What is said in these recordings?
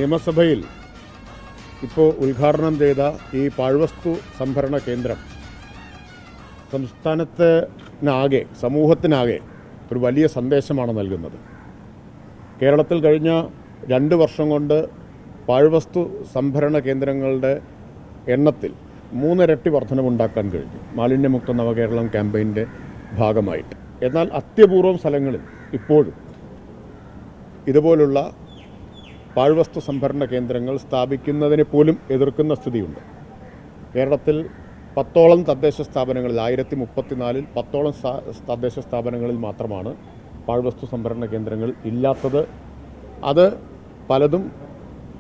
നിയമസഭയിൽ ഇപ്പോൾ ഉദ്ഘാടനം ചെയ്ത ഈ പാഴ്വസ്തു സംഭരണ കേന്ദ്രം സംസ്ഥാനത്തിനാകെ, സമൂഹത്തിനാകെ ഒരു വലിയ സന്ദേശമാണ് നൽകുന്നത്. കേരളത്തിൽ കഴിഞ്ഞ 2 വർഷം കൊണ്ട് പാഴ്വസ്തു സംഭരണ കേന്ദ്രങ്ങളുടെ എണ്ണത്തിൽ 3 ഇരട്ടി വർധനവുണ്ടാക്കാൻ കഴിഞ്ഞു, മാലിന്യമുക്ത നവകേരളം ക്യാമ്പയിൻ്റെ ഭാഗമായിട്ട്. എന്നാൽ അത്യപൂർവം സ്ഥലങ്ങളിൽ ഇപ്പോഴും ഇതുപോലുള്ള പാഴ്വസ്തു സംഭരണ കേന്ദ്രങ്ങൾ സ്ഥാപിക്കുന്നതിനെ പോലും എതിർക്കുന്ന സ്ഥിതിയുണ്ട്. കേരളത്തിൽ 10ഓളം തദ്ദേശ സ്ഥാപനങ്ങളിൽ, 1034-ൽ 10ഓളം തദ്ദേശ സ്ഥാപനങ്ങളിൽ മാത്രമാണ് പാഴ്വസ്തു സംഭരണ കേന്ദ്രങ്ങൾ ഇല്ലാത്തത്. അത് പലതും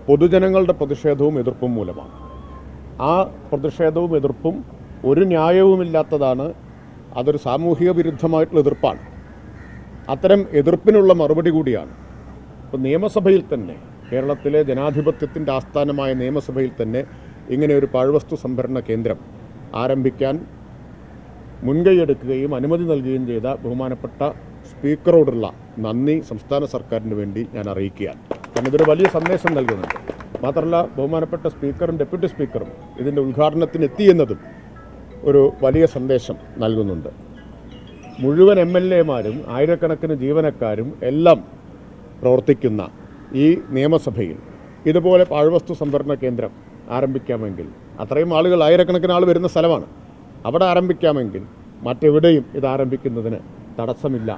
പൊതുജനങ്ങളുടെ പ്രതിഷേധവും എതിർപ്പും മൂലമാണ്. ആ പ്രതിഷേധവും എതിർപ്പും ഒരു ന്യായവുമില്ലാത്തതാണ്. അതൊരു സാമൂഹിക വിരുദ്ധമായിട്ടുള്ള എതിർപ്പാണ്. അത്തരം എതിർപ്പിനുള്ള മറുപടി കൂടിയാണ് ഇപ്പോൾ നിയമസഭയിൽ തന്നെ, കേരളത്തിലെ ജനാധിപത്യത്തിൻ്റെ ആസ്ഥാനമായ നിയമസഭയിൽ തന്നെ ഇങ്ങനെ ഒരു പാഴ്വസ്തു സംഭരണ കേന്ദ്രം ആരംഭിക്കാൻ മുൻകൈയെടുക്കുകയും അനുമതി നൽകുകയും ചെയ്ത ബഹുമാനപ്പെട്ട സ്പീക്കറോടുള്ള നന്ദി സംസ്ഥാന സർക്കാരിന് വേണ്ടി ഞാൻ അറിയിക്കുകയാണ്. കാരണം ഇതൊരു വലിയ സന്ദേശം നൽകുന്നുണ്ട്. മാത്രമല്ല, ബഹുമാനപ്പെട്ട സ്പീക്കറും ഡെപ്യൂട്ടി സ്പീക്കറും ഇതിൻ്റെ ഉദ്ഘാടനത്തിന് എത്തിയെന്നതും ഒരു വലിയ സന്ദേശം നൽകുന്നുണ്ട്. മുഴുവൻ MLA-മാരും ആയിരക്കണക്കിന് ജീവനക്കാരും എല്ലാം പ്രവർത്തിക്കുന്ന ഈ നിയമസഭയിൽ ഇതുപോലെ പാഴ്വസ്തു സംഭരണ കേന്ദ്രം ആരംഭിക്കാമെങ്കിൽ, അത്രയും ആളുകൾ, ആയിരക്കണക്കിന് ആൾ വരുന്ന സ്ഥലമാണ്, അവിടെ ആരംഭിക്കാമെങ്കിൽ മറ്റെവിടെയും ഇത് ആരംഭിക്കുന്നതിന് തടസ്സമില്ല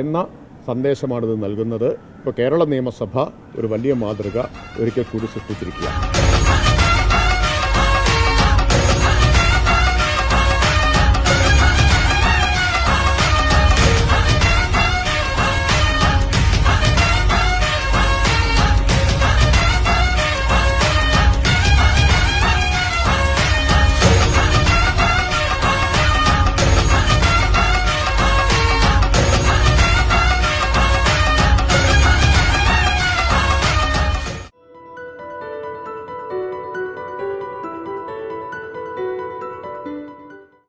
എന്ന സന്ദേശമാണിത് നൽകുന്നത്. ഇപ്പോൾ കേരള നിയമസഭ ഒരു വലിയ മാതൃക ഒരിക്കൽ കൂടി സൃഷ്ടിച്ചിരിക്കുകയാണ്.